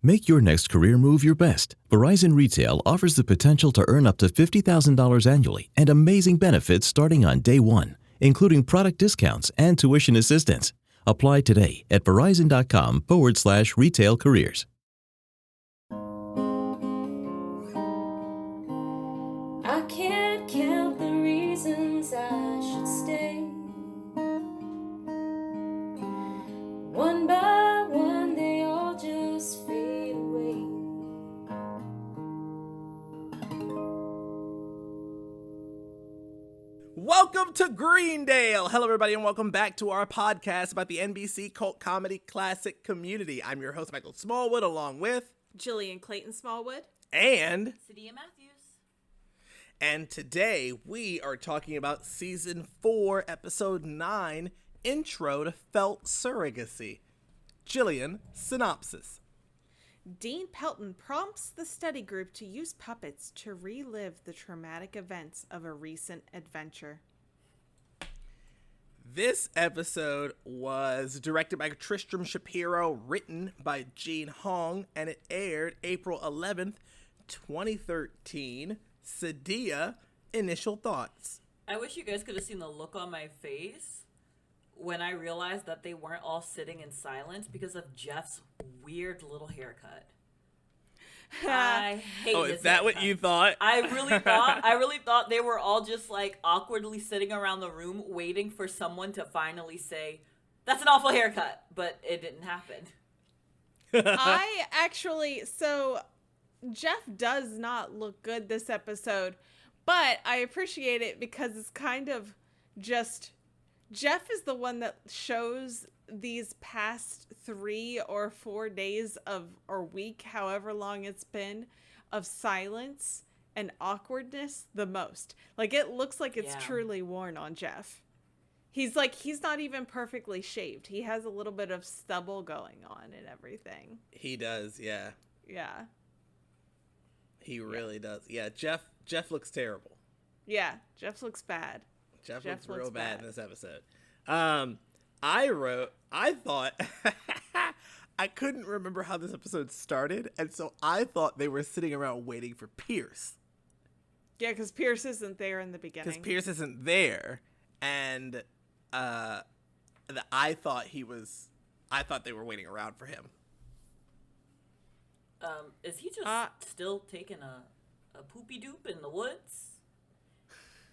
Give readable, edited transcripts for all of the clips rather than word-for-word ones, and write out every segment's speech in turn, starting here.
Make your next career move your best. Verizon Retail offers the potential to earn up to $50,000 annually and amazing benefits starting on day one, including product discounts and tuition assistance. Apply today at verizon.com/retail careers. I can't count the reasons I should stay. One by one, they all just fade away. Welcome to Greendale. Hello, everybody, and welcome back to our podcast about the NBC cult comedy classic Community. I'm your host, Michael Smallwood, along with Jillian Clayton Smallwood and Sadia Matthews. And today we are talking about Season 4, Episode 9, Intro to Felt Surrogacy. Jillian, synopsis. Dean Pelton prompts the study group to use puppets to relive the traumatic events of a recent adventure. This episode was directed by Tristram Shapiro, written by Gene Hong, and it aired April 11th, 2013. Sadia, initial thoughts. I wish you guys could have seen the look on my face when I realized that they weren't all sitting in silence because of Jeff's weird little haircut. I hate Oh, his is that haircut. what you thought? I really thought they were all just like awkwardly sitting around the room waiting for someone to finally say, "That's an awful haircut," but it didn't happen. So Jeff does not look good this episode, but I appreciate it because it's kind of just, Jeff is the one that shows these past 3 or 4 days of, or week, however long it's been, of silence and awkwardness the most. Like, it looks like it's truly worn on Jeff. He's not even perfectly shaved. He has a little bit of stubble going on and everything. He does, yeah. Yeah. He really does. Yeah, Jeff looks terrible. Yeah, Jeff looks bad. Jeff looks real bad in this episode. I thought, I couldn't remember how this episode started, and so I thought they were sitting around waiting for Pierce. Yeah, because Pierce isn't there in the beginning. Because Pierce isn't there, and I thought they were waiting around for him. Is he just still taking a poopy doop in the woods?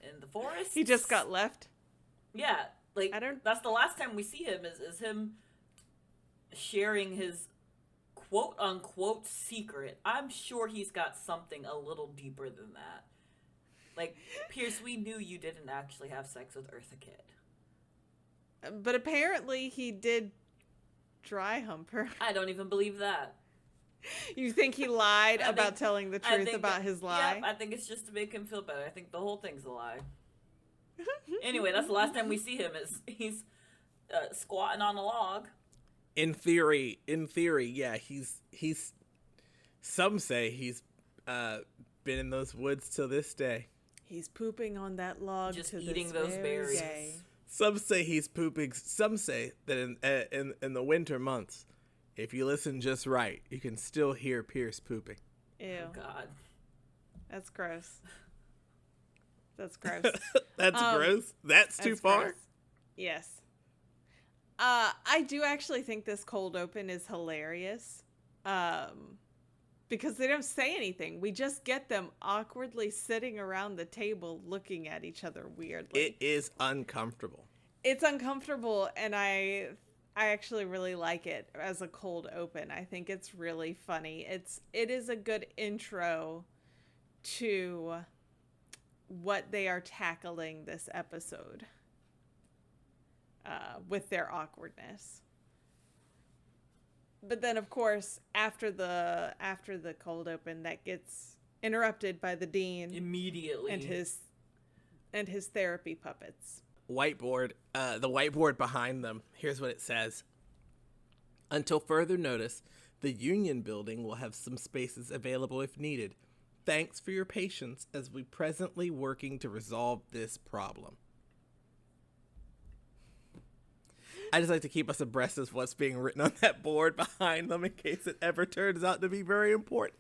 In the forest? He just got left? Yeah, that's the last time we see him is him sharing his quote unquote secret. I'm sure he's got something a little deeper than that. Like, Pierce, we knew you didn't actually have sex with Eartha Kitt. But apparently he did dry hump her. I don't even believe that. You think he lied about telling the truth about his lie? Yeah, I think it's just to make him feel better. I think the whole thing's a lie. Anyway, that's the last time we see him is he's squatting on a log. In theory, yeah, he's. Some say he's been in those woods till this day. He's pooping on that log, just to eating this those very berries. day. Some say he's pooping. Some say that in the winter months, if you listen just right, you can still hear Pierce pooping. Ew. Oh, God. That's gross. That's gross. That's gross? That's too far? Gross. Yes. I do actually think this cold open is hilarious. Because they don't say anything. We just get them awkwardly sitting around the table looking at each other weirdly. It is uncomfortable. It's uncomfortable, and I actually really like it as a cold open. I think it's really funny. It is a good intro to what they are tackling this episode with their awkwardness. But then, of course, after the cold open, that gets interrupted by the dean immediately and his therapy puppets. Whiteboard, the whiteboard behind them. Here's what it says. Until further notice, the Union Building will have some spaces available if needed. Thanks for your patience as we presently working to resolve this problem. I just like to keep us abreast of what's being written on that board behind them in case it ever turns out to be very important.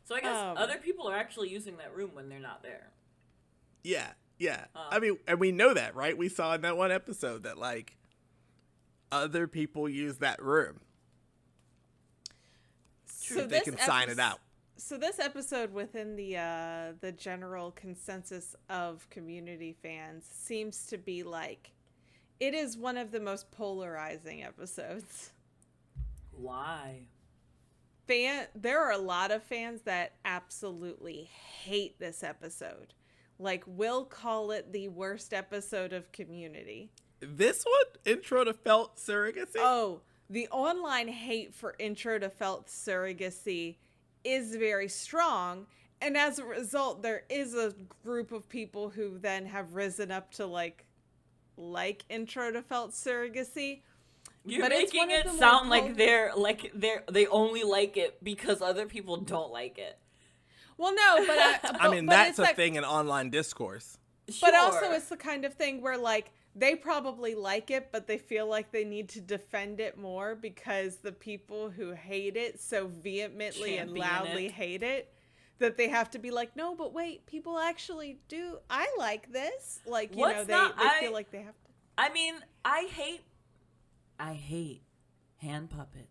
So I guess other people are actually using that room when they're not there. Yeah. I mean, and we know that, right? We saw in that one episode that, like, other people use that room. So they can sign it out. So this episode, within the general consensus of Community fans, seems to be like, it is one of the most polarizing episodes. Why? There are a lot of fans that absolutely hate this episode. Like, we'll call it the worst episode of Community. This one? Intro to Felt Surrogacy? Oh, the online hate for Intro to Felt Surrogacy is very strong. And as a result, there is a group of people who then have risen up to like Intro to Felt Surrogacy. You're but making it sound like they only like it because other people don't like it. Well, no, but I mean, that's a thing in online discourse. But also it's the kind of thing where, like, they probably like it, but they feel like they need to defend it more because the people who hate it so vehemently and loudly hate it that they have to be like, no, but wait, people actually do. I like this. Like, you know, they feel like they have to. I mean, I hate hand puppets.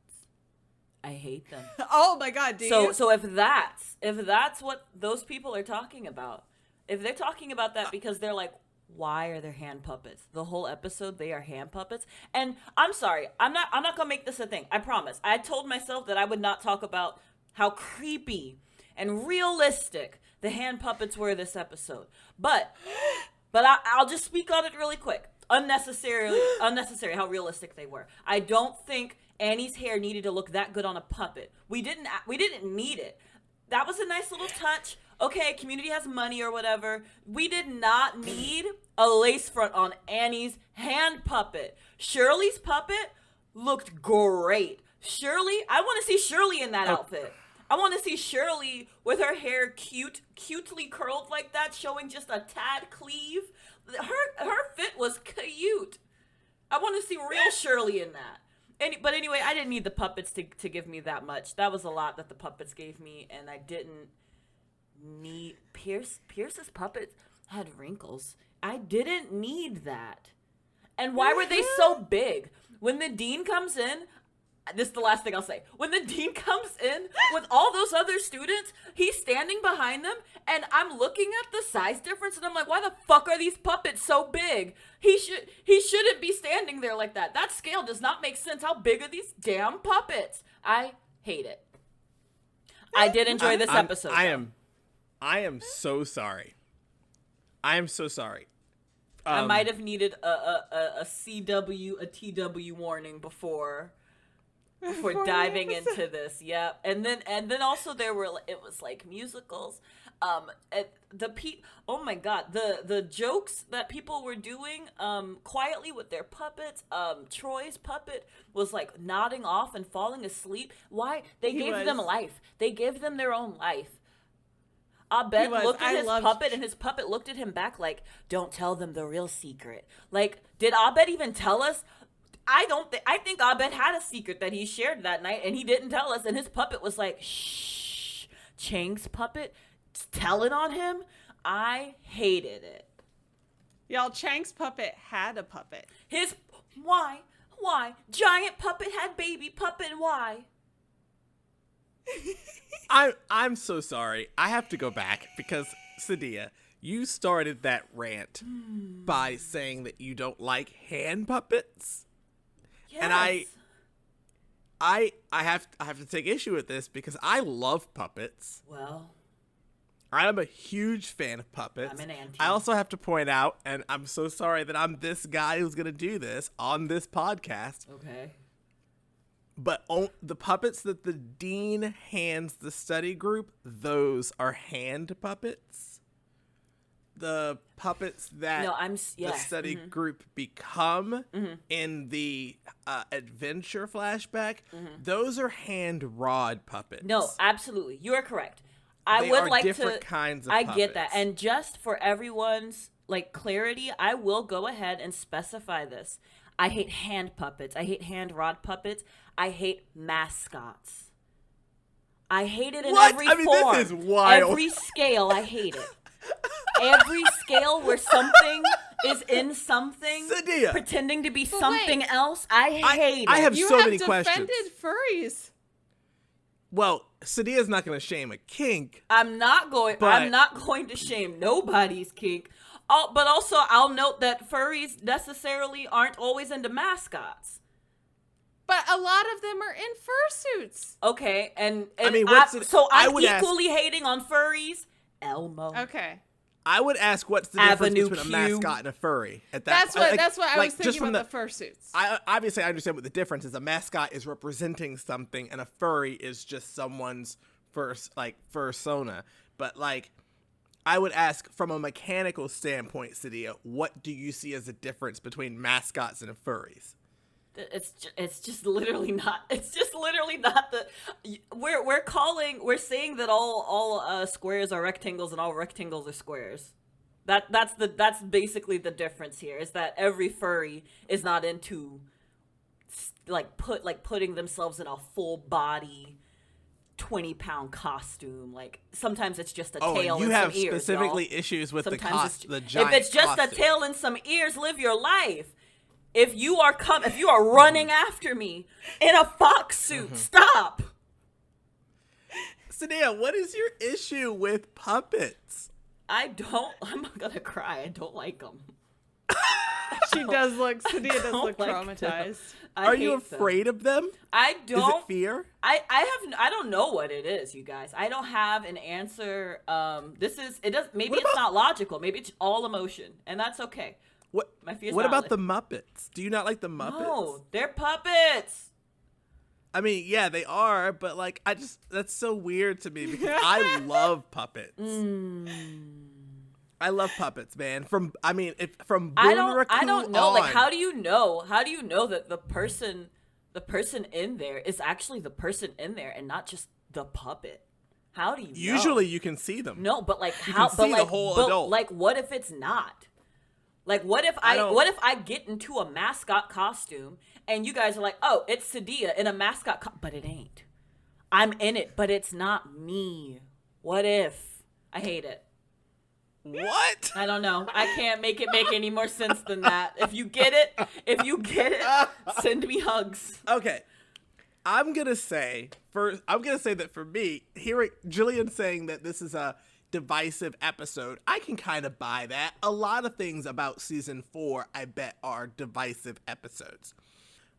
I hate them. Oh my God, do you? So if that's what those people are talking about, if they're talking about that because they're like, why are there hand puppets? The whole episode they are hand puppets. And I'm sorry, I'm not gonna make this a thing. I promise. I told myself that I would not talk about how creepy and realistic the hand puppets were this episode. But I'll just speak on it really quick. Unnecessary how realistic they were. I don't think Annie's hair needed to look that good on a puppet. We didn't need it. That was a nice little touch. Okay, Community has money or whatever. We did not need a lace front on Annie's hand puppet. Shirley's puppet looked great. Shirley, I want to see Shirley in that outfit. I want to see Shirley with her hair cutely curled like that, showing just a tad cleave. Her fit was cute. I want to see real Shirley in that. But anyway, I didn't need the puppets to give me that much. That was a lot that the puppets gave me, and I didn't need... Pierce's puppets had wrinkles. I didn't need that. And why were they so big? When the dean comes in... This is the last thing I'll say. When the dean comes in with all those other students, he's standing behind them, and I'm looking at the size difference, and I'm like, why the fuck are these puppets so big? He shouldn't be standing there like that. That scale does not make sense. How big are these damn puppets? I hate it. I did enjoy this episode. I am so sorry. I am so sorry. I might have needed a CW, a TW warning before diving into this. Yeah. And then also it was like musicals. Oh my God, the jokes that people were doing quietly with their puppets. Troy's puppet was like nodding off and falling asleep. Why? They gave them life. They gave them their own life. Abed looked at his puppet, and his puppet looked at him back like, don't tell them the real secret. Like, did Abed even tell us? I think Abed had a secret that he shared that night, and he didn't tell us, and his puppet was like, shh. Chang's puppet telling on him? I hated it. Y'all, Chang's puppet had a puppet. Why? Giant puppet had baby puppet, why? I'm so sorry. I have to go back because, Sadia, you started that rant by saying that you don't like hand puppets. Yes. And I have to take issue with this because I love puppets. Well, I'm a huge fan of puppets. I'm an auntie. I also have to point out, and I'm so sorry that I'm this guy who's going to do this on this podcast. Okay. But the puppets that the dean hands the study group, those are hand puppets. The puppets that the study group become in the adventure flashback, those are hand rod puppets. No, absolutely. You are correct. They are different kinds of puppets. I get that. And just for everyone's clarity, I will go ahead and specify this. I hate hand puppets. I hate hand rod puppets. I hate mascots. I hate it in every form. This is wild. Every scale, I hate it. Every scale where something is in something, Sadia. pretending to be something else, I hate it. I have You so have many questions. defended furries. Well, Sadia's not going to shame a kink. I'm not going to shame nobody's kink. But also, I'll note that furries necessarily aren't always into mascots. But a lot of them are in fursuits. Okay, and I mean, I'm equally hating on furries. Elmo. Okay. I would ask what's the difference Avenue between Q. a mascot and a furry. That's what I was thinking about the fursuits. Obviously, I understand what the difference is. A mascot is representing something, and a furry is just someone's fursona. But like, I would ask from a mechanical standpoint, Sadia, what do you see as a difference between mascots and furries? It's just literally not the we're saying that all squares are rectangles and all rectangles are squares. That's basically the difference here, is that every furry is not into putting themselves in a full body 20-pound costume. Like, sometimes it's just a tail and some ears. You have specifically issues with the giant if it's just costume. a tail and some ears, live your life. If you are running after me in a fox suit, stop. Sadia, what is your issue with puppets? I'm gonna cry. I don't like them. Sadia does look traumatized. Are you afraid of them? I don't. Is it fear? I don't know what it is, you guys. I don't have an answer. It's not logical. Maybe it's all emotion, and that's okay. What about the Muppets? Do you not like the Muppets? No, they're puppets. I mean, yeah, they are, but like, that's so weird to me because I love puppets. I love puppets, man. From Boone I don't know. on. Like, how do you know that the person in there is actually the person in there and not just the puppet? How do you know? Usually you can see them. No, but like, you how? can see but the whole adult. Like, what if it's not? Like, what if I get into a mascot costume and you guys are like, oh, it's Sadia in a mascot but it ain't. I'm in it, but it's not me. What if? I hate it. What? I don't know. I can't make it make any more sense than that. If you get it, send me hugs. Okay. I'm gonna say that for me, hearing Jillian saying that this is a divisive episode, I can kind of buy that. A lot of things about season 4, I bet, are divisive episodes.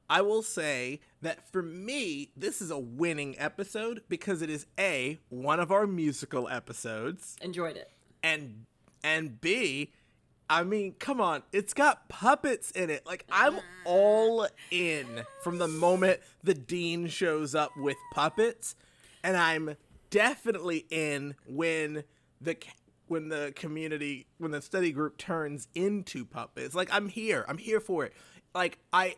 I will say that for me, this is a winning episode because it is A, one of our musical episodes. Enjoyed it. And B, I mean, come on, it's got puppets in it. Like, I'm all in from the moment the dean shows up with puppets, and I'm definitely in when the study group turns into puppets. Like, I'm here for it. Like, I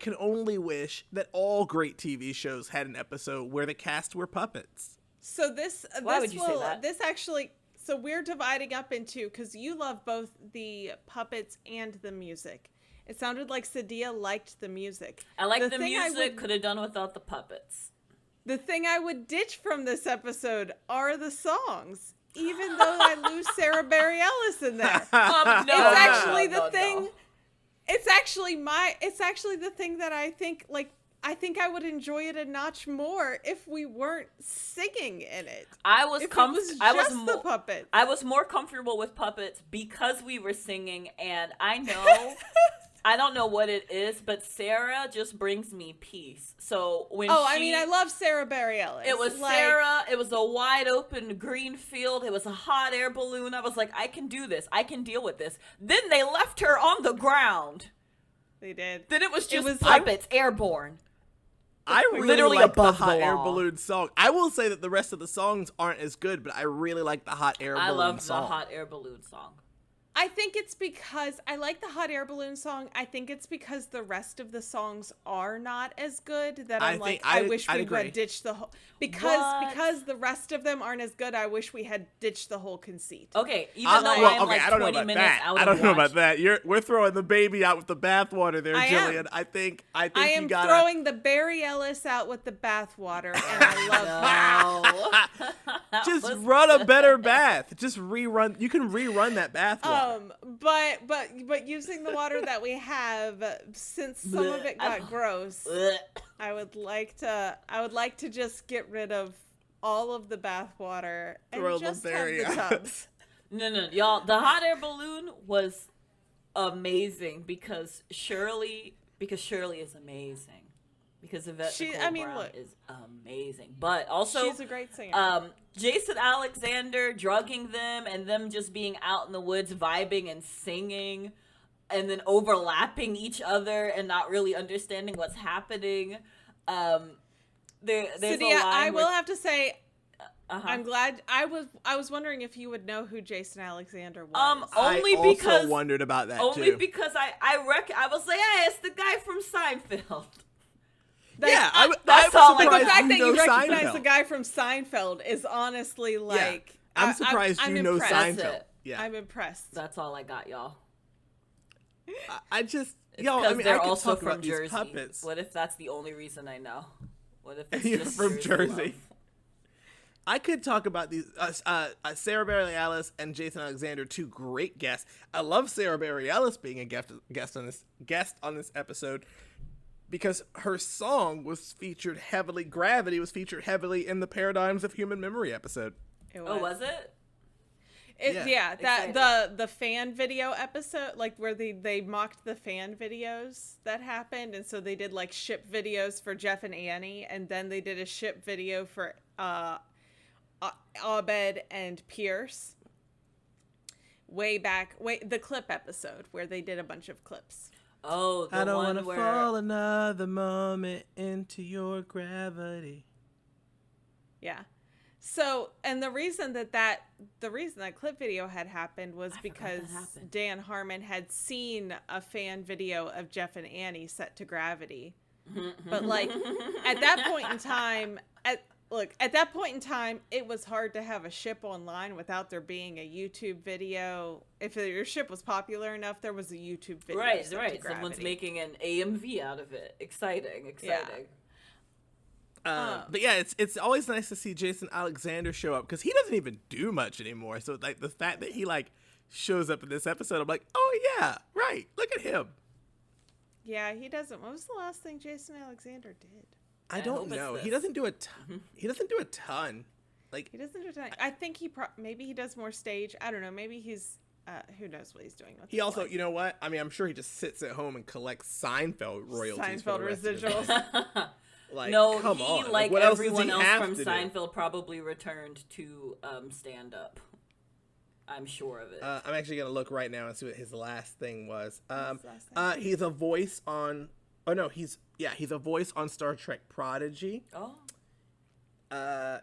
can only wish that all great TV shows had an episode where the cast were puppets. So why would you say that? So we're dividing up into, because you love both the puppets and the music. It sounded like Sadia liked the music. I like the music, could have done without the puppets. The thing I would ditch from this episode are the songs, even though I lose Sarah Bareilles in there. It's actually the thing. It's actually the thing that I think, like, I think I would enjoy it a notch more if we weren't singing in it. I was more comfortable with puppets because we were singing, and I know I don't know what it is, but Sarah just brings me peace. So when I love Sarah Bareilles. It was Sarah. It was a wide open green field. It was a hot air balloon. I was like, I can do this. I can deal with this. Then they left her on the ground. They did. Then it was just puppets airborne. I really like the hot air balloon song. I will say that the rest of the songs aren't as good, but I really like the hot air balloon song. I love the hot air balloon song. I think it's because I like the hot air balloon song. I think it's because the rest of the songs are not as good that I wish we had ditched the whole because the rest of them aren't as good. I wish we had ditched the whole conceit. Okay, even though I'm like 20 minutes out of I don't know about that. We're throwing the baby out with the bathwater there, Jillian. I think I am throwing the Barry Ellis out with the bathwater, and I love that. Just run a better bath. Just rerun. You can rerun that bathwater. But using the water that we have, since some of it got gross, I would like to just get rid of all of the bath water and just have the tubs. No, y'all. The hot air balloon was amazing because Shirley is amazing. Because Yvette Nicole Brown is amazing. But also, she's a great singer. Jason Alexander drugging them and them just being out in the woods vibing and singing and then overlapping each other and not really understanding what's happening. There's Cydia, I will have to say, I'm glad. I was wondering if you would know who Jason Alexander was. Only I because also wondered about that only too. because I was like, hey, it's the guy from Seinfeld. That's all. Like the fact that you recognize Seinfeld. The guy from Seinfeld is honestly like. Yeah. I'm surprised you know Seinfeld. Yeah, I'm impressed. That's all I got, y'all. I just, they're also talk from about Jersey. these puppets. What if that's the only reason I know? What if it's You're just from Jersey? love? I could talk about these Sarah Bareilles and Jason Alexander, two great guests. I love Sarah Bareilles being a guest on this episode because her song was featured heavily. Gravity was featured heavily in the Paradigms of Human Memory episode. It was. Oh, was it? The fan video episode, like where they mocked the fan videos that happened, and so they did like ship videos for Jeff and Annie, and then they did a ship video for Abed and Pierce. The clip episode where they did a bunch of clips. Oh, the I don't one want to where fall another moment into your gravity. Yeah. So, and the reason that clip video had happened was because Dan Harmon had seen a fan video of Jeff and Annie set to gravity. But like at that point in time, it was hard to have a ship online without there being a YouTube video. If your ship was popular enough, there was a YouTube video. Right. Someone's making an AMV out of it. Exciting. Yeah. But yeah, it's always nice to see Jason Alexander show up because he doesn't even do much anymore. So like the fact that he like shows up in this episode, I'm like, oh yeah, right. Look at him. Yeah, he doesn't. What was the last thing Jason Alexander did? I don't know. He doesn't do a ton. He doesn't do a ton. Like he doesn't do a ton. I think maybe he does more stage. I don't know. Maybe he's who knows what he's doing with he also, life. You know what? I mean, I'm sure he just sits at home and collects Seinfeld royalties. Seinfeld residuals. Like, no, come he, on. like what everyone else from Seinfeld, probably returned to stand up. I'm sure of it. I'm actually going to look right now and see what his last thing was. He's a voice on... Oh, no, he's a voice on Star Trek Prodigy. Oh.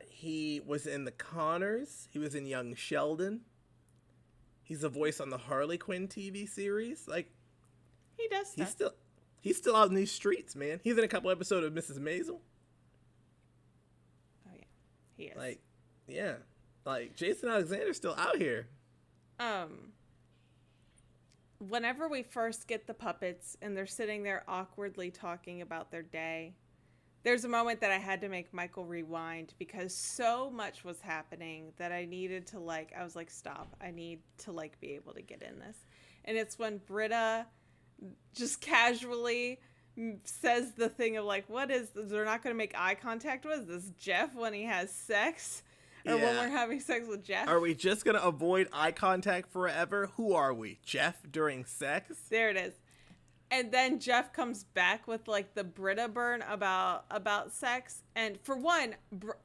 He was in The Connors. He was in Young Sheldon. He's a voice on the Harley Quinn TV series. Like, he does stuff. He's still out in these streets, man. He's in a couple episodes of Mrs. Maisel. Oh, yeah. He is. Like, yeah. Like, Jason Alexander's still out here. Whenever we first get the puppets and they're sitting there awkwardly talking about their day, there's a moment that I had to make Michael rewind because so much was happening that I needed to, I was like, stop. I need to, be able to get in this. And it's when Britta just casually says the thing of what is this? They're not going to make eye contact. What is this, Jeff, when he has sex? Or when we're having sex with Jeff? Are we just going to avoid eye contact forever? Who are we? Jeff during sex? There it is. And then Jeff comes back with the Britta burn about sex. And for one,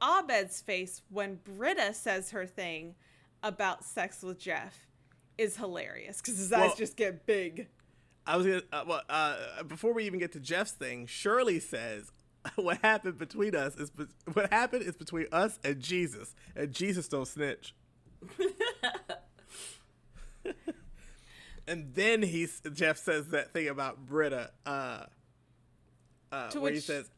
Abed's face when Britta says her thing about sex with Jeff is hilarious because his eyes just get big. I was gonna before we even get to Jeff's thing, Shirley says what happened between us is between us and Jesus don't snitch. And then Jeff says that thing about Britta, where he says,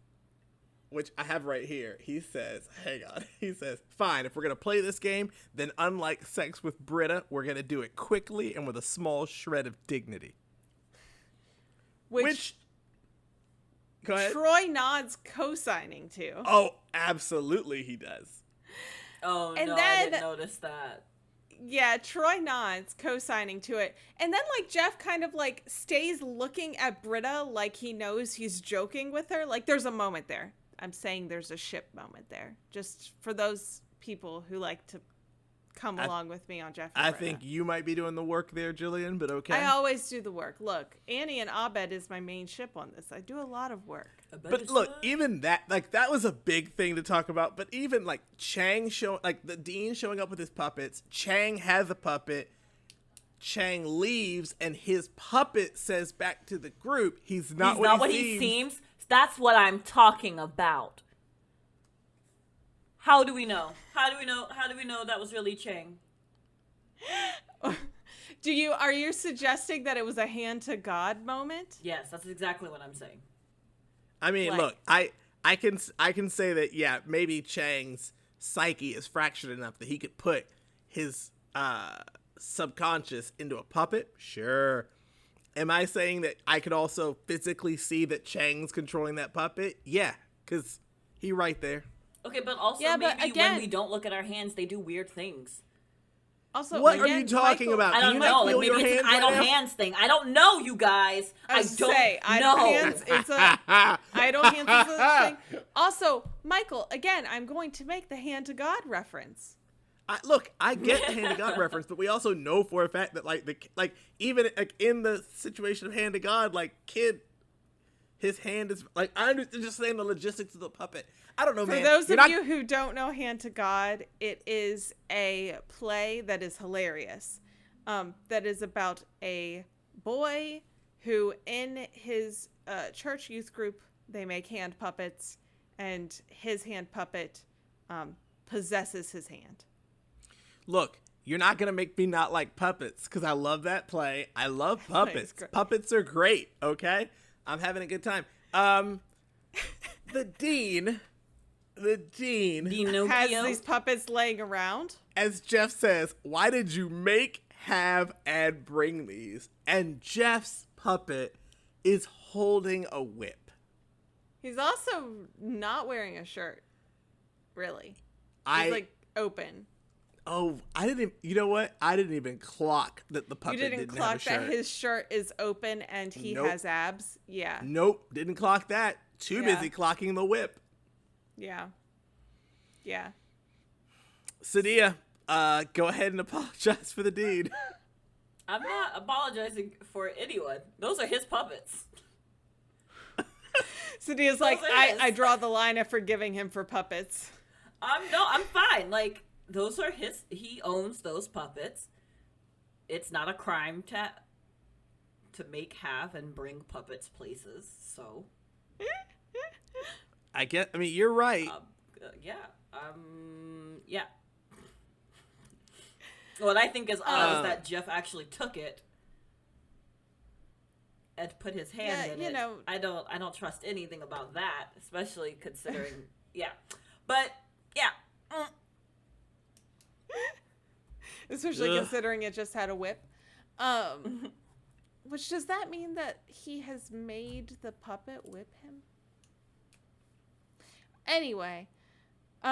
which I have right here. He says, hang on. He says, fine, if we're going to play this game, then unlike sex with Britta, we're going to do it quickly and with a small shred of dignity. Which go ahead. Troy nods co-signing to. Oh, absolutely he does. Oh, And no, then- I didn't notice that. Yeah, Troy nods, co-signing to it. And then, like, Jeff kind of, like, stays looking at Britta like he knows he's joking with her. Like, there's a moment there. I'm saying there's a ship moment there. Just for those people who like to come along with me on Jeff and Britta. think you might be doing the work there, Jillian, but okay. I always do the work. Look, Annie and Abed is my main ship on this. I do a lot of work. But look, even that, like, that was a big thing to talk about. But even, like, Chang the Dean showing up with his puppets. Chang has a puppet. Chang leaves, and his puppet says back to the group, he's not what he seems. That's what I'm talking about. How do we know? How do we know that was really Chang? Are you suggesting that it was a hand to God moment? Yes, that's exactly what I'm saying. I mean, Like- look, I can say that, yeah, maybe Chang's psyche is fractured enough that he could put his subconscious into a puppet. Sure. Am I saying that I could also physically see that Chang's controlling that puppet? Yeah, because he right there. Okay, but also Yeah, but maybe again- when we don't look at our hands, they do weird things. Also, What are again, you talking Michael- about? I Can don't you know. not Like feel maybe your it's an hands right idle now? hands thing. I don't know, you guys. I don't idle know. hands. It's a idle hands is a thing. Also, Michael, again, I'm going to make the hand to God reference. Look, I get the hand to God reference, but we also know for a fact that even in the situation of hand to God, like Kid, his hand is like I'm just saying the logistics of the puppet. I don't know, man. For those You're of not- you who don't know Hand to God, it is a play that is hilarious. That is about a boy who, in his church youth group, they make hand puppets, and his hand puppet possesses his hand. Look, you're not gonna make me not like puppets because I love that play. I love puppets. great. Puppets are great. Okay, I'm having a good time. The dean, Has Pinocchio. these puppets laying around. as Jeff says, why did you make, have, and bring these? And Jeff's puppet is holding a whip. He's also not wearing a shirt. Really. I He's like open. I didn't. You know what? I didn't even clock that the You puppet didn't have a clock shirt. that his shirt is open and he Nope. has abs? Yeah. Nope, didn't clock that. Too Yeah. busy clocking the whip. Yeah. Yeah. Sadia, go ahead and apologize for the deed. I'm not apologizing for anyone. Those are his puppets. Sadia's like, Those are his. I draw the line of forgiving him for puppets. I'm fine. Like, those are his. He owns those puppets. It's not a crime to make, have, and bring puppets places. So, I mean, you're right. yeah. Yeah. What I think is odd is that Jeff actually took it and put his hand in you it. know. I don't trust anything about that, especially considering. Yeah, but yeah. Especially Ugh. considering it just had a whip. Which does that mean that he has made the puppet whip him? Anyway. You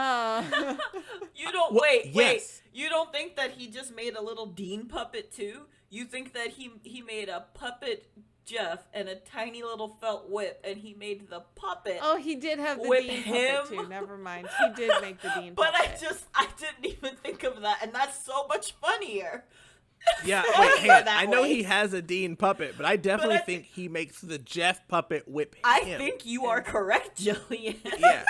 don't Well, wait. yes. You don't think that he just made a little Dean puppet too? You think that he made a puppet Jeff and a tiny little felt whip, and he made the puppet. Oh, he did have the Whip Dean him. puppet too. Never mind. He did make the Dean But puppet. I didn't even think of that, and that's so much funnier. Yeah, I wait, think hang on. that I know way. he has a Dean puppet, but I definitely I think he makes the Jeff puppet whip him. I think you are correct, Jillian. Yeah,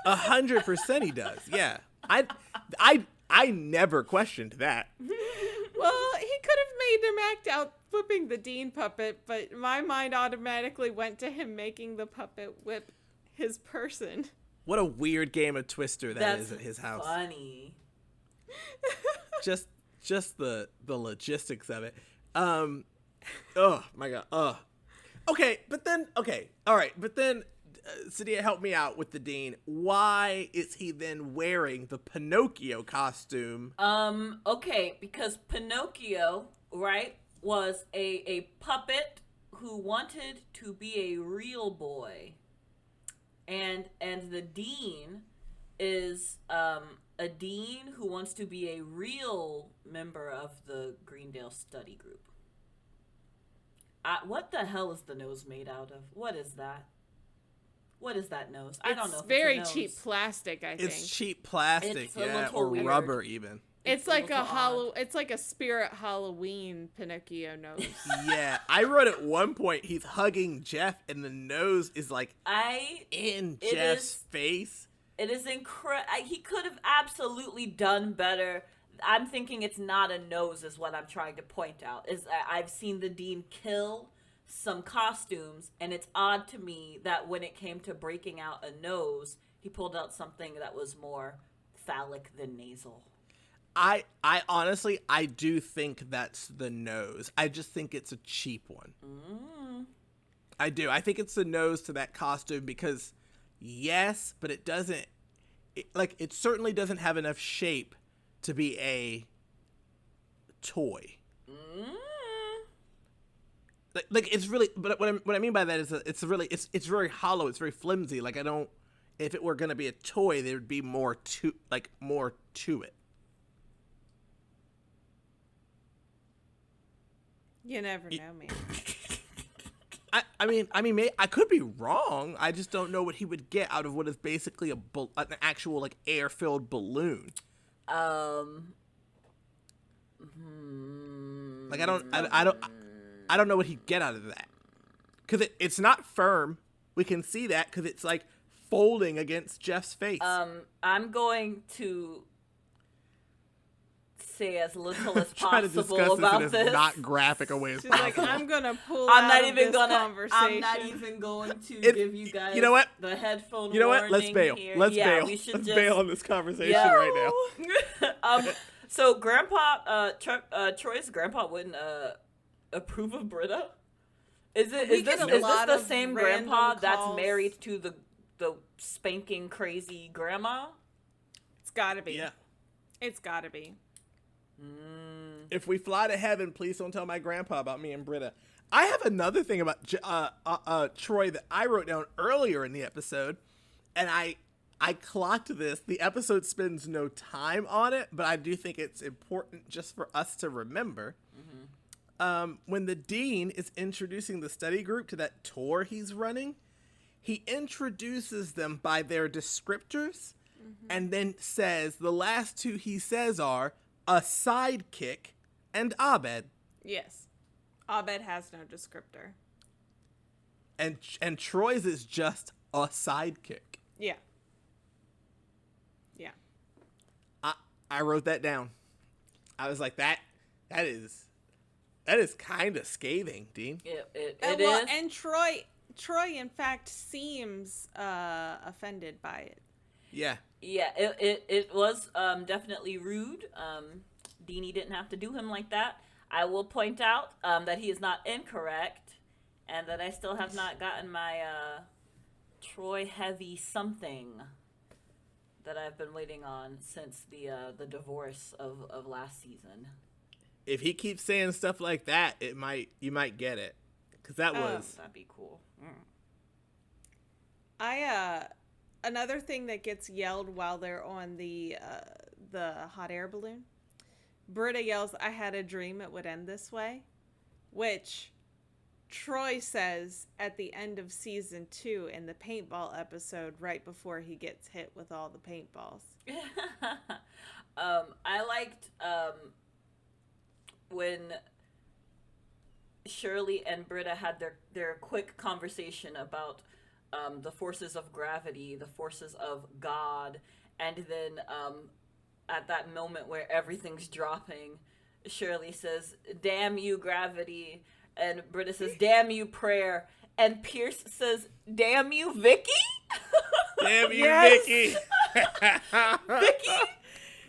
100% he does. Yeah, I never questioned that. Well, he could have made him act out whipping the Dean puppet, but my mind automatically went to him making the puppet whip his person. What a weird game of Twister that is That's at his house. funny. Just the logistics of it. Oh my god. Okay, but then all right, but then Sadia, help me out with the Dean. Why is he then wearing the Pinocchio costume? Okay, because Pinocchio, right, was a puppet who wanted to be a real boy. And the Dean is a dean who wants to be a real member of the Greendale study group. What the hell is the nose made out of? What is that? What is that nose? I don't know. It's very cheap plastic, I think. It's cheap plastic, It's or weird. rubber even. It's like it's like a Spirit Halloween Pinocchio nose. Yeah, I wrote at one point he's hugging Jeff and the nose is like in Jeff's face. It is incredible. He could have absolutely done better. I'm thinking it's not a nose is what I'm trying to point out. I've seen the Dean kill some costumes, and it's odd to me that when it came to breaking out a nose, he pulled out something that was more phallic than nasal. I honestly, I do think that's the nose. I just think it's a cheap one. I do. I think it's the nose to that costume because, yes, but it doesn't, it certainly doesn't have enough shape to be a toy. Like it's really, but what I mean by that is that it's very hollow. It's very flimsy. Like if it were gonna be a toy, there would be more to it. You never know, man. I mean, I could be wrong. I just don't know what he would get out of what is basically an actual like air-filled balloon. Like I don't know what he'd get out of that, because it's not firm. We can see that because it's like folding against Jeff's face. I'm going to say as little as trying to possible discuss about this this. in as not graphic a way as She's possible. like, I'm gonna pull I'm out not of even this gonna. conversation. I'm not even going to give you guys. You know what? The headphone. You know what? Let's warning bail. Here. Let's yeah, bail. We should Let's just bail on this conversation right now. So Grandpa, Troy's grandpa wouldn't approve of Britta. Is this the same grandpa that's married to the spanking crazy grandma? It's gotta be. Yeah. It's gotta be. If we fly to heaven, please don't tell my grandpa about me and Britta. I have another thing about Troy that I wrote down earlier in the episode, and I clocked this. The episode spends no time on it, but I do think it's important just for us to remember. When the Dean is introducing the study group to that tour he's running, he introduces them by their descriptors and then says the last two he says are a sidekick and Abed. Yes. Abed has no descriptor. And Troy's is just a sidekick. Yeah. Yeah. I wrote that down. I was like, that is kind of scathing, Dean. It well, is. and Troy in fact seems offended by it. Yeah. Yeah, it was definitely rude. Deanie didn't have to do him like that. I will point out that he is not incorrect, and that I still have not gotten my Troy heavy something that I've been waiting on since the divorce of last season. If he keeps saying stuff like that, you might get it, because that'd be cool. Another thing that gets yelled while they're on the hot air balloon, Britta yells, "I had a dream it would end this way," which Troy says at the end of season 2 in the paintball episode, right before he gets hit with all the paintballs. I liked when Shirley and Britta had their quick conversation about the forces of gravity, the forces of God, and then at that moment where everything's dropping, Shirley says, "Damn you, gravity," and Britta says, "Damn you, prayer," and Pierce says, "Damn you, Vicky." Damn you, Yes. Vicky. Vicky.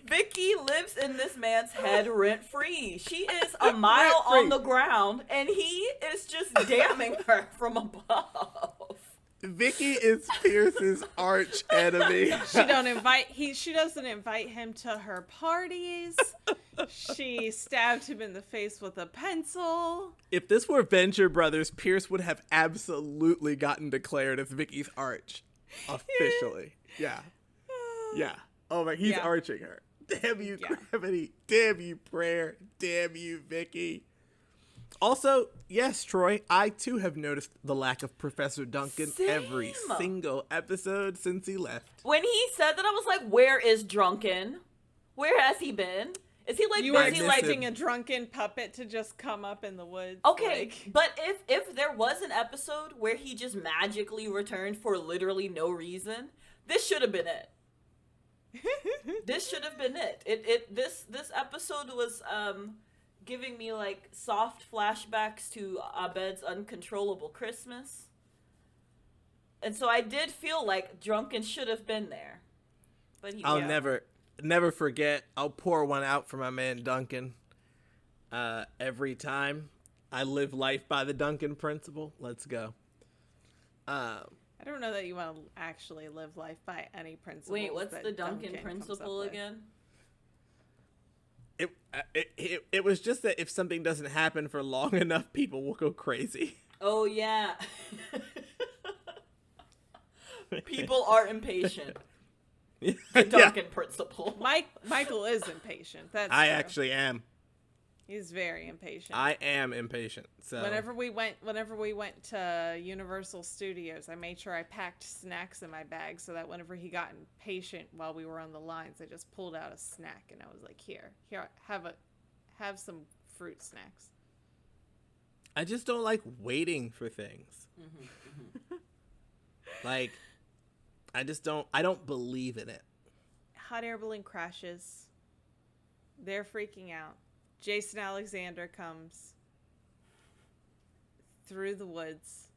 Vicky lives in this man's head rent-free. She is a mile on the ground, and he is just damning her from above. Vicky is Pierce's arch enemy. She doesn't invite him to her parties. She stabbed him in the face with a pencil. If this were Venture Brothers, Pierce would have absolutely gotten declared as Vicky's arch. Officially. Yeah. Yeah. Oh my, he's arching her. Damn you, Gravity. Damn you, Prayer. Damn you, Vicky. Also, yes, Troy, I too have noticed the lack of Professor Duncan every single episode since he left. When he said that, I was like, where is Drunken? Where has he been? Is he like expecting a drunken puppet to just come up in the woods? Okay, but if there was an episode where he just magically returned for literally no reason, this should have been it. This should have been it. This episode was giving me like soft flashbacks to Abed's uncontrollable Christmas. And so I did feel like Drunken should have been there. But I'll never forget. I'll pour one out for my man Duncan. Every time. I live life by the Duncan principle. Let's go. I don't know that you want to actually live life by any principle. Wait, what's the Duncan principle again? It was just that if something doesn't happen for long enough, people will go crazy. Oh, yeah. People are impatient. The Duncan principle. Michael is impatient. That's I true. actually am. He's very impatient. I am impatient. So whenever we went to Universal Studios, I made sure I packed snacks in my bag so that whenever he got impatient while we were on the lines, I just pulled out a snack and I was like, "Here, have some fruit snacks." I just don't like waiting for things. Like, I don't believe in it. Hot air balloon crashes. They're freaking out. Jason Alexander comes through the woods.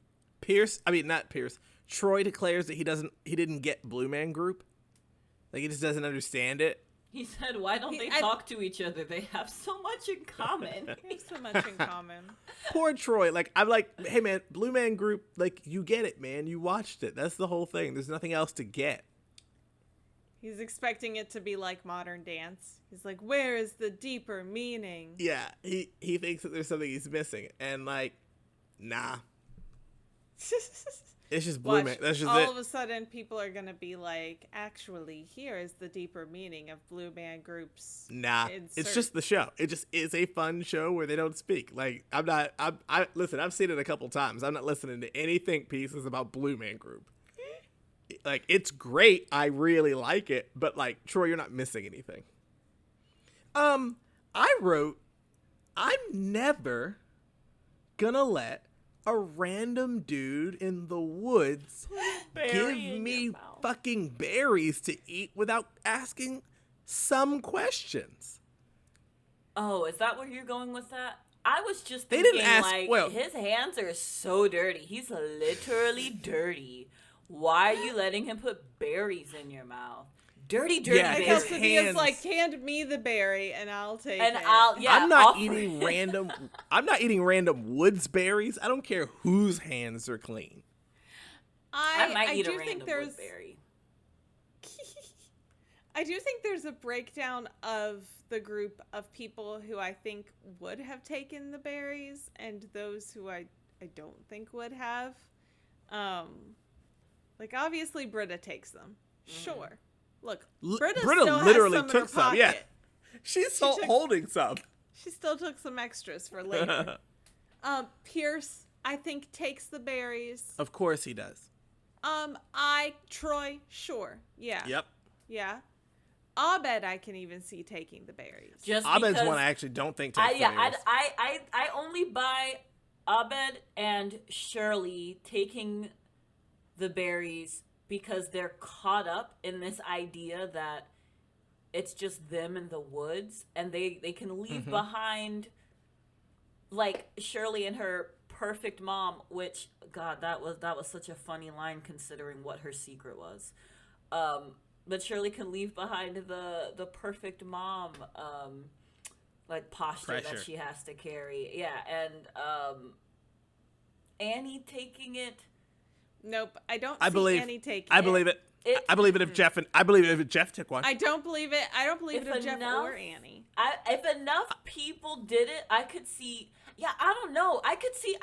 Troy declares that he didn't get Blue Man Group. Like, he just doesn't understand it. He said, why don't they talk to each other? They have so much in common. They have so much in common. Poor Troy. Like, I'm like, hey man, Blue Man Group, like, you get it, man. You watched it. That's the whole thing. There's nothing else to get. He's expecting it to be like modern dance. He's like, where is the deeper meaning? Yeah, he thinks that there's something he's missing. And, like, nah. It's just Blue Man. That's just all it. All of a sudden, people are going to be like, actually, here is the deeper meaning of Blue Man Group's It's just the show. It just is a fun show where they don't speak. Like, listen, I've seen it a couple times. I'm not listening to any think pieces about Blue Man Group. Like, it's great. I really like it. But, like, Troy, you're not missing anything. I wrote, I'm never gonna let a random dude in the woods give me fucking berries to eat without asking some questions. Oh, is that where you're going with that? I was just thinking, his hands are so dirty. He's literally dirty. Why are you letting him put berries in your mouth? Dirty berries. He like, hand me the berry and I'll take it. I'm not eating random woods berries. I don't care whose hands are clean. I might eat a random wood berry. I do think there's a breakdown of the group of people who I think would have taken the berries and those who I don't think would have. Like, obviously Britta takes them. Sure. Look, Britta literally took some. Yeah, she's holding some. She still took some extras for later. Pierce, I think, takes the berries. Of course he does. Troy, sure, yeah. Yep. Yeah. Abed, I can even see taking the berries. Just Abed's one I actually don't think takes the berries. I only buy Abed and Shirley taking the berries because they're caught up in this idea that it's just them in the woods and they can leave behind, like, Shirley and her perfect mom, which, God, that was such a funny line considering what her secret was. but Shirley can leave behind the perfect mom, like posture Pressure. that she has to carry. Yeah, and Annie taking it. Nope, I don't I see believe. Annie taking I believe it. I believe it if Jeff took one. I don't believe it. I don't believe If it of Jeff enough- or Annie. If enough people did it, I could see. Yeah, I don't know. I could see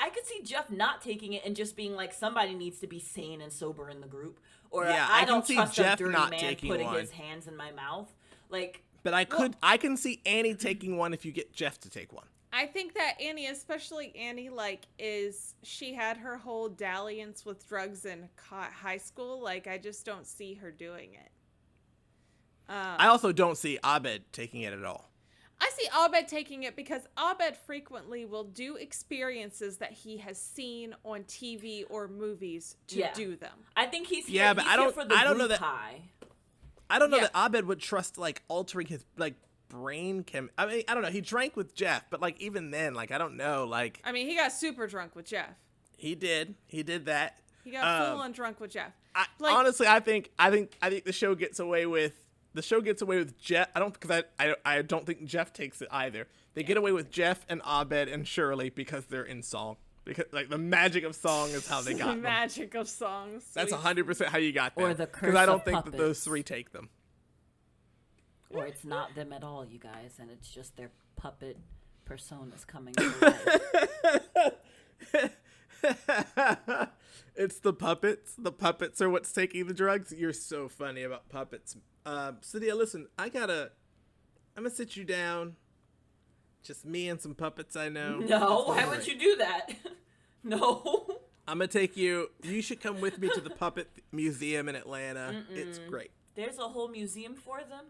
Jeff not taking it and just being like, somebody needs to be sane and sober in the group, or Yeah, I I can don't see trust Jeff a dirty not man taking putting one. his hands in my mouth. Like, But I can see Annie taking one if you get Jeff to take one. I think that Annie, especially Annie, like, she had her whole dalliance with drugs in high school. Like, I just don't see her doing it. I also don't see Abed taking it at all. I see Abed taking it because Abed frequently will do experiences that he has seen on TV or movies to do them. I think he's Yeah, here, but he's I here don't- for the I don't know group that- high. I don't know Yeah. that Abed would trust like altering his like brain I mean, I don't know. He drank with Jeff, but like even then, like I don't know. Like I mean, he got super drunk with Jeff. he did that. He got full on drunk with Jeff. Like, Honestly, I think the show gets away with Jeff. I don't think Jeff takes it either. They get away with Jeff and Abed and Shirley because they're in song. Because like the magic of song is how they got the them. magic of songs. That's 100% how you got them. Or the curse I don't of think that those puppets. three take them. Or it's not them at all, you guys, and it's just their puppet personas coming to life. It's the puppets. The puppets are what's taking the drugs. You're so funny about puppets. Cydia, listen, I'm gonna sit you down. Just me and some puppets I know. No, why would you do that? No. I'm gonna take you. You should come with me to the Puppet Museum in Atlanta. It's great. There's a whole museum for them?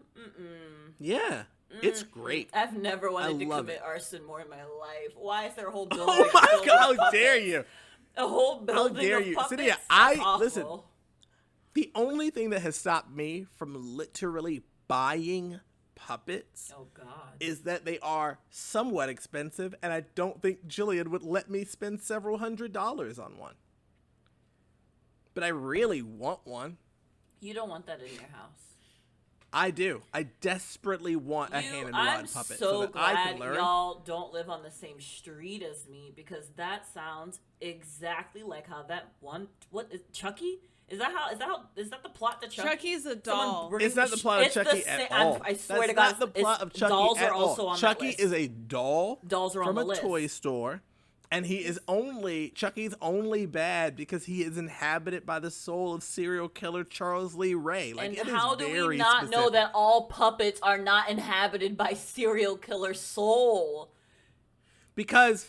Yeah, it's great. I've never wanted to love commit it. arson more in my life. Why is there a whole building? Oh my filled god! with How dare puppets? you? A whole building dare of you. puppets? Cydia, That's listen. awful. The only thing that has stopped me from literally buying puppets Oh god. is that they are somewhat expensive, and I don't think Jillian would let me spend several $100s on one. But I really want one. You don't want that in your house. I do. I desperately want a hand and I'm rod puppet so that I glad can learn. y'all don't live on the same street as me, because that sounds exactly like how that one. What is Chucky? Is that the plot to Chucky? Chucky's a Someone doll. brings It's not the plot of it's Chucky the at sa- all. I swear That's to God, not the plot of Chucky dolls at are also all. on Chucky that list. is a doll Dolls are on from the a list. toy store, and Chucky's only bad because he is inhabited by the soul of serial killer Charles Lee Ray. Like, And it is how do we very not know specific. that all puppets are not inhabited by serial killer soul? Because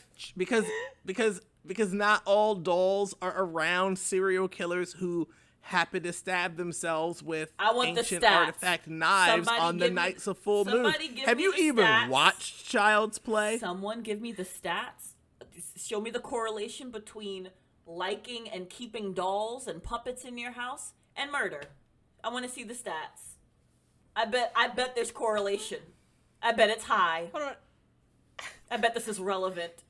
not all dolls are around serial killers who happen to stab themselves with I want the ancient stats. artifact knives Somebody on the give me- nights of full moon. somebody give Have me you the even stats. watched Child's Play? Someone give me the stats. Show me the correlation between liking and keeping dolls and puppets in your house and murder. I want to see the stats. I bet there's correlation. I bet it's high. Hold on. I bet this is relevant.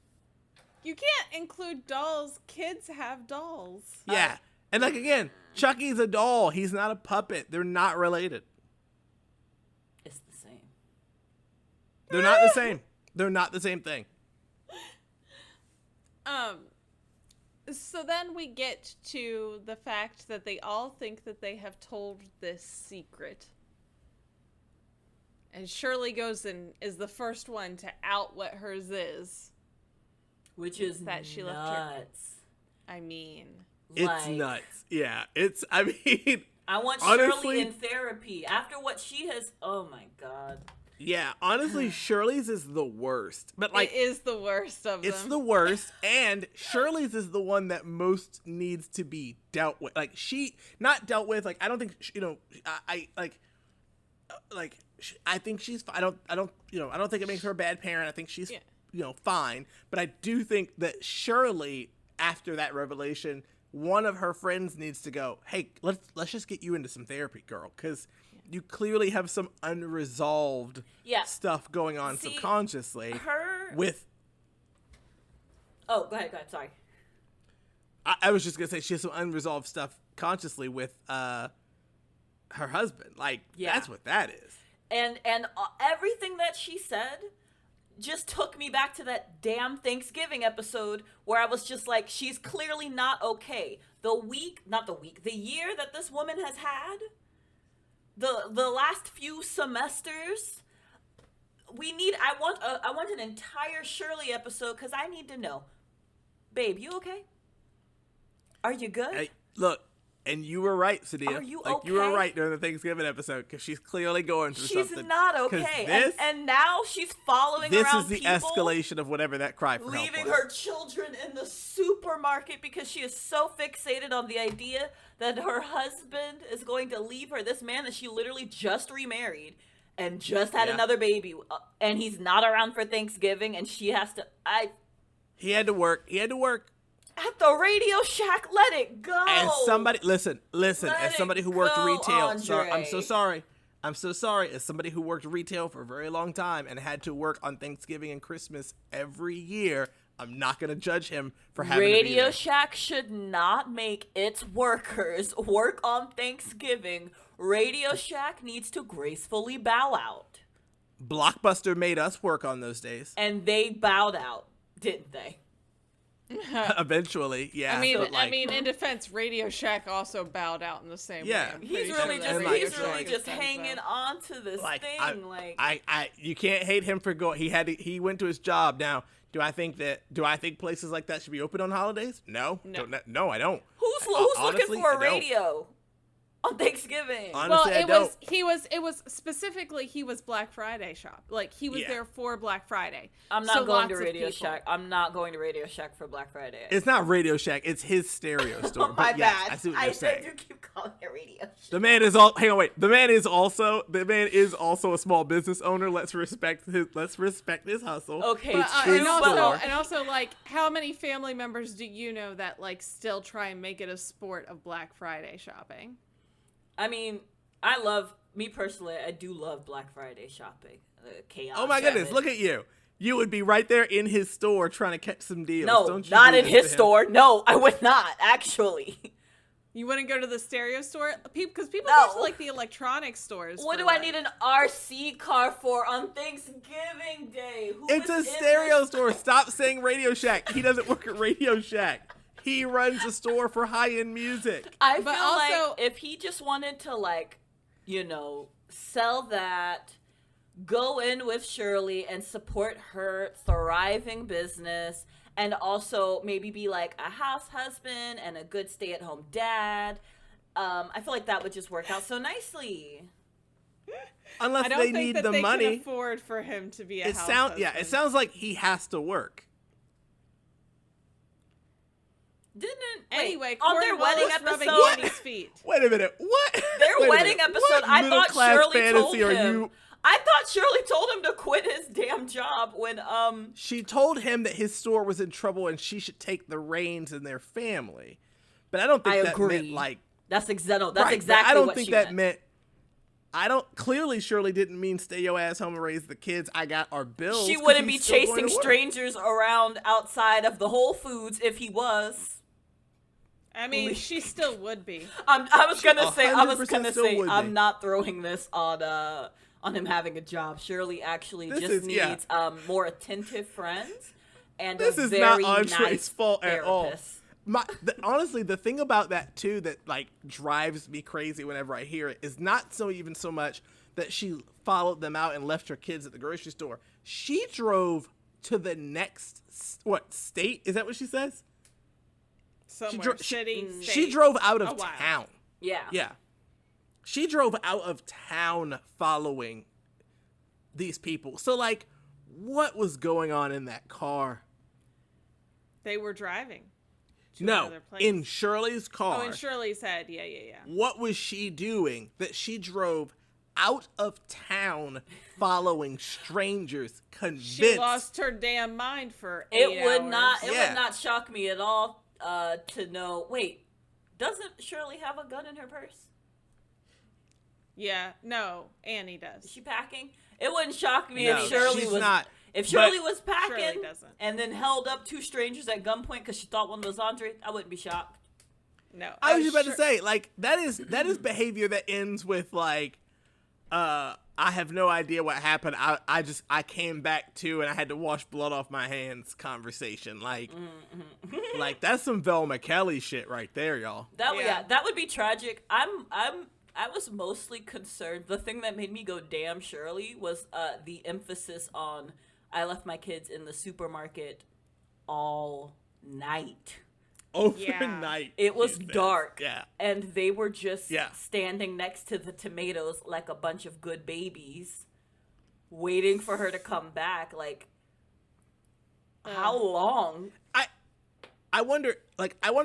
You can't include dolls. Kids have dolls. Yeah. And like again, Chucky's a doll. He's not a puppet. They're not related. It's the same. They're not the same. They're not the same thing. So then we get to the fact that they all think that they have told this secret. And Shirley goes and is the first one to out what hers is. Which is That she left her- nuts. I mean, It's Like, nuts. Yeah. I mean, I want honestly, Shirley in therapy after what she has. Oh my god. yeah, honestly, Shirley's is the worst. But like it is the worst of it's them. the worst, and Shirley's is the one that most needs to be dealt with. Like not dealt with. Like I don't think I think she's. I don't think it makes her a bad parent. I think she's fine. But I do think that Shirley, after that revelation, one of her friends needs to go, hey, let's just get you into some therapy, girl, because you clearly have some unresolved stuff going on subconsciously with. Oh, go ahead. Sorry. I was just gonna say she has some unresolved stuff consciously with her husband. Like, Yeah. that's what that is. And everything that she said just took me back to that damn Thanksgiving episode where I was just like, she's clearly not okay. The year that this woman has had, the last few semesters, I want an entire Shirley episode because I need to know, babe, you okay? Are you good? Hey, look, and you were right, Sadia. Are you You were okay? right during the Thanksgiving episode because she's clearly going through something. She's not okay. And now she's following This around is the people, escalation of whatever that cry for help leaving was. her children in the supermarket because she is so fixated on the idea that her husband is going to leave her. This man that she literally just remarried and just had another baby, and he's not around for Thanksgiving, and she has to. He had to work. At the Radio Shack, let it go. And somebody, listen, Let as somebody it who worked go, retail, Andre. I'm so sorry. As somebody who worked retail for a very long time and had to work on Thanksgiving and Christmas every year, I'm not going to judge him for having to be Radio there. Shack should not make its workers work on Thanksgiving. Radio Shack needs to gracefully bow out. Blockbuster made us work on those days. And they bowed out, didn't they? Eventually, yeah. I mean, but, like, in defense, Radio Shack also bowed out in the same way. Yeah. I'm He's pretty really sure just that and, Radio he's like, really Shack just is hanging so. on to this like, thing. you can't hate him for going. He went to his job. Now, do I think places like that should be open on holidays? No. No, I don't. Who's Honestly, looking for I a don't. radio on Thanksgiving? Honestly, I Well, don't. it was specifically he was Black Friday shop. Like he was Yeah. there for Black Friday. I'm not So going to lots of Radio people. Shack. I'm not going to Radio Shack for Black Friday. It's not Radio Shack. It's his stereo store. Oh, my but yes, bad. I see what you're saying. do keep calling it Radio Shack. The man is all. Hang on, wait. The man is also a small business owner. Let's respect his hustle. Okay, It's true, his but- store. And also, like, how many family members do you know that like still try and make it a sport of Black Friday shopping? I mean, me personally, I do love Black Friday shopping. The chaos. Oh my of goodness! it. Look at you. You would be right there in his store trying to catch some deals. No, Don't you not do in this his to him. store. No, I would not, actually. You wouldn't go to the stereo store? Because people No. go to like the electronics stores. What for, do I like- need an RC car for on Thanksgiving Day? Who It's a is in stereo this- store. Stop saying Radio Shack. He doesn't work at Radio Shack. He runs a store for high-end music. I feel But also- like if he just wanted to, like, sell that, go in with Shirley and support her thriving business, and also maybe be like a house husband and a good stay-at-home dad, I feel like that would just work out so nicely. Unless I don't they think need that the they money. can afford for him to be a house It husband. sounds like he has to work. Anyway, on their Corey wedding Wallace rubbing episode, Annie's feet. Wait a minute. What? their Wait a wedding minute. episode, What I thought middle-class Shirley told fantasy are him. you? I thought Shirley told him to quit his damn job when She told him that his store was in trouble and she should take the reins in their family. But I don't think I that agree. meant like That's exactly I don't what think she that meant. clearly Shirley didn't mean stay your ass home and raise the kids. I got our bills. She 'cause wouldn't be he's still going chasing to work. strangers around outside of the Whole Foods if he was. I mean, she still would be. I was gonna say 100% still would be. I'm not throwing this on him having a job. Shirley actually needs more attentive friends and This a is very not Entree's nice fault at all. therapist. Honestly, the thing about that too that like drives me crazy whenever I hear it is not so much that she followed them out and left her kids at the grocery store. She drove to the next state? Is that what she says? Somewhere, city, She state. drove out A of while. town. Yeah. Yeah. She drove out of town following these people. So like, what was going on in that car? They were driving. To No, another place. in Shirley's car. Oh, in Shirley's head. Yeah. What was she doing that she drove out of town following strangers convinced? She lost her damn mind for 8 It would hours. would not shock me at all to know. Wait, doesn't Shirley have a gun in her purse? Yeah, no, Annie does. Is she packing? It wouldn't shock me No, if Shirley she's was not. If Shirley But- was packing Shirley doesn't. and then held up two strangers at gunpoint because she thought one was Andre. I wouldn't be shocked. No. I was just about to say, like, that is behavior that ends with, like, I have no idea what happened. I came back to and I had to wash blood off my hands conversation. Like, like that's some Velma Kelly shit right there, y'all. That would be tragic. I was mostly concerned. The thing that made me go damn Shirley was the emphasis on I left my kids in the supermarket all night. Overnight. It was dark. Yeah. And they were just standing next to the tomatoes like a bunch of good babies, waiting for her to come back. Like, how long? I wonder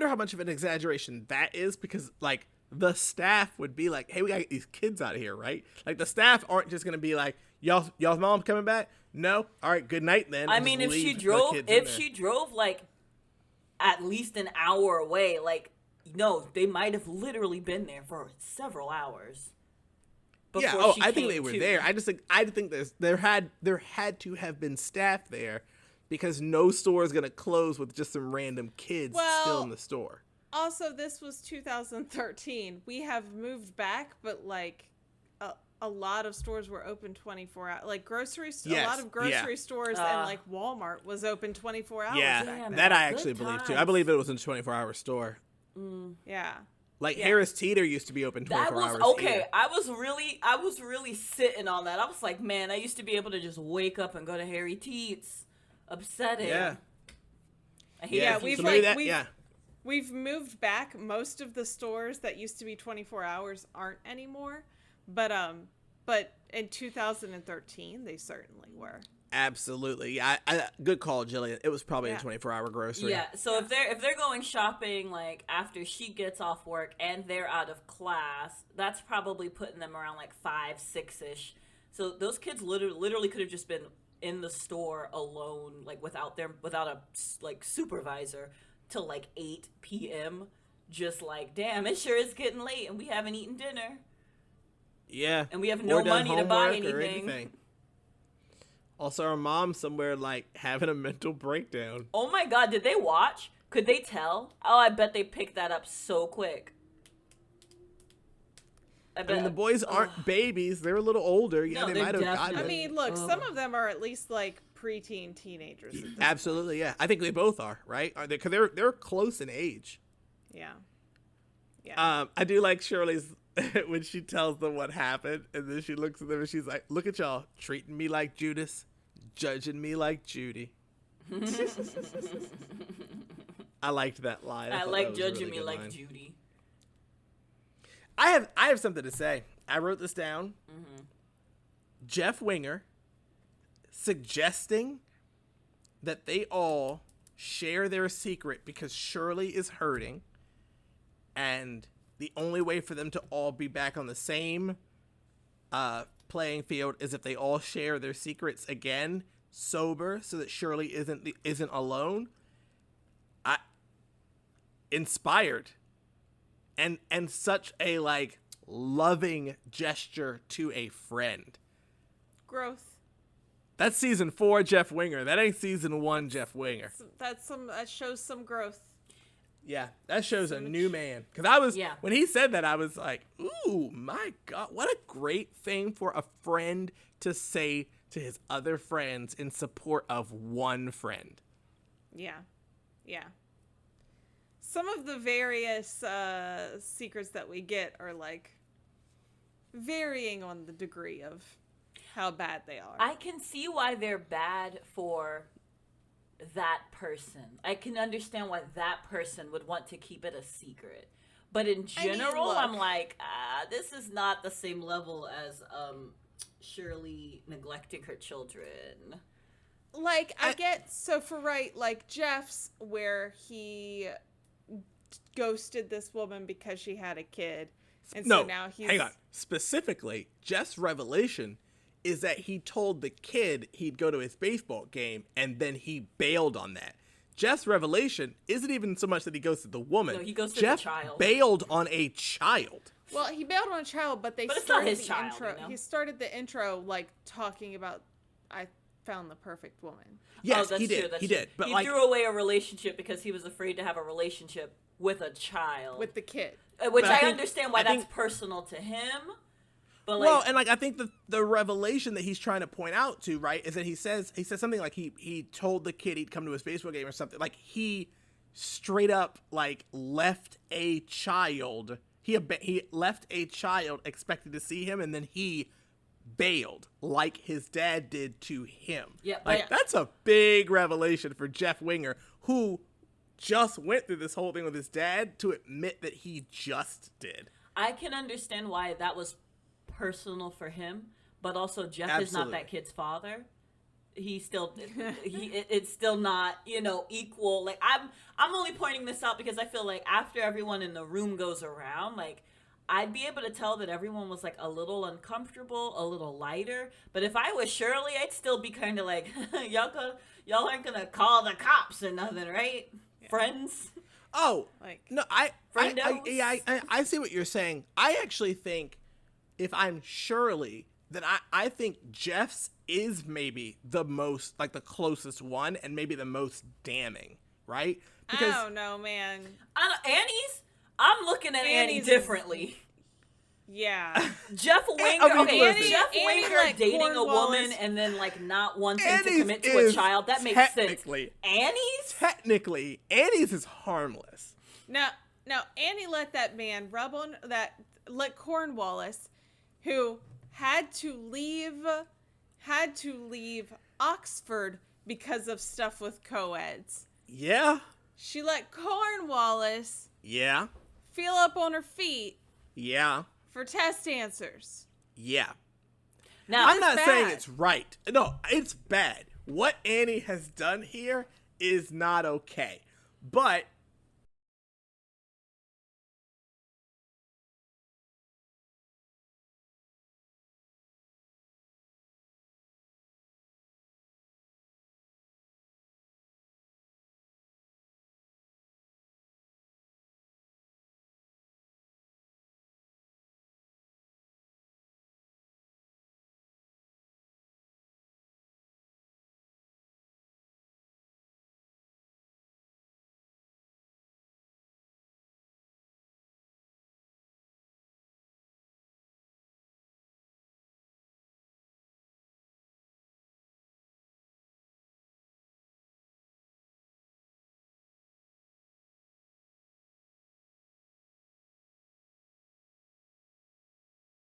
how much of an exaggeration that is, because, like, the staff would be like, hey, we gotta get these kids out of here, right? Like, the staff aren't just gonna be like, y'all's mom coming back? No? All right, good night then. I mean, if she drove like at least an hour away, like, no, they might have literally been there for several hours. I think they were there. I think there had to have been staff there, because no store is gonna close with just some random kids still in the store. Also, this was 2013. We have moved back, but like a lot of stores were open 24 hours. Like a lot of grocery stores and like Walmart was open 24 hours. Yeah, that I actually believe too. I believe it was a 24-hour store. Yeah. Like Harris Teeter used to be open 24 hours. Okay. Here. I was really sitting on that. I was like, man, I used to be able to just wake up and go to Harry Teet's. Upsetting. Yeah. We've moved back. Most of the stores that used to be 24 hours aren't anymore. But in 2013 they certainly were. Absolutely. Yeah. Good call, Jillian. It was probably a 24-hour grocery. Yeah. So if they're going shopping like after she gets off work and they're out of class, that's probably putting them around like 5, 6-ish. So those kids literally could have just been in the store alone, like without a like supervisor, till like 8 p.m. Just like, damn, it sure is getting late and we haven't eaten dinner. Yeah. And we have no money to buy anything. Also, our mom somewhere like having a mental breakdown. Oh my God, did they watch? Could they tell? Oh, I bet they picked that up so quick. I mean, the boys aren't babies. They're a little older. Yeah, they might have gotten it. I mean, look, some of them are at least like preteen teenagers. Absolutely, yeah. I think they both are, right? Are they? Because they're close in age. Yeah. Yeah. I do like Shirley's when she tells them what happened, and then she looks at them and she's like, "Look at y'all, treating me like Judas, judging me like Judy." I liked that line. I like judging me like Judy. I have something to say. I wrote this down. Mm-hmm. Jeff Winger suggesting that they all share their secret because Shirley is hurting, and the only way for them to all be back on the same playing field is if they all share their secrets again, sober, so that Shirley isn't alone. Inspired. And such a, like, loving gesture to a friend. Growth. That's season 4 Jeff Winger. That ain't season 1 Jeff Winger. That shows some growth. Yeah, that shows a new man. Because when he said that, I was like, ooh, my God, what a great thing for a friend to say to his other friends in support of one friend. Yeah. Yeah. Some of the various secrets that we get are like varying on the degree of how bad they are. I can see why they're bad for that person. I can understand why that person would want to keep it a secret. But in general, I'm like, this is not the same level as Shirley neglecting her children. Like, I get, so for like Jeff's, where he ghosted this woman because she had a kid. And so now he's... hang on. Specifically, Jeff's revelation is that he told the kid he'd go to his baseball game, and then he bailed on that. Jeff's revelation isn't even so much that he ghosted the woman. No, he ghosted Jeff the child. Bailed on a child. Well, he bailed on a child, but it's not his child, intro. you know? He started the intro like talking about, I found the perfect woman. Yes, that's he true, did. that's He true. did. But he like, threw away a relationship because he was afraid to have a relationship with a child. With the kid. Which But I I think- understand why I that's think- personal to him. But like, well, and like I think the revelation that he's trying to point out to, right, is that he says something like he told the kid he'd come to his baseball game or something. Like he straight up like left a child. He left a child expected to see him, and then he bailed like his dad did to him. Yeah, like yeah. that's a big revelation for Jeff Winger, who just went through this whole thing with his dad, to admit that he just did. I can understand why that was personal for him, but also Jeff is not that kid's father. He's still it's still not, equal. Like I'm only pointing this out because I feel like after everyone in the room goes around, like I'd be able to tell that everyone was like a little uncomfortable, a little lighter. But if I was Shirley, I'd still be kind of like, y'all aren't gonna call the cops or nothing, right? Yeah. Friends. Oh, like no, I see what you're saying. I actually think, if I'm Shirley, that I think Jeff's is maybe the most, like the closest one, and maybe the most damning, right? Because I don't know, man. I'm looking at Annie differently. Yeah. Jeff Winger, Jeff Winger like dating a woman and then like not wanting to commit to a child, that makes sense. Technically, Annie's is harmless. No, Annie let that man let Cornwallis, who had to leave Oxford because of stuff with co-eds. Yeah. She let Cornwallis feel up on her feet for test answers. Yeah. Now, I'm not saying it's right. No, it's bad. What Annie has done here is not okay. But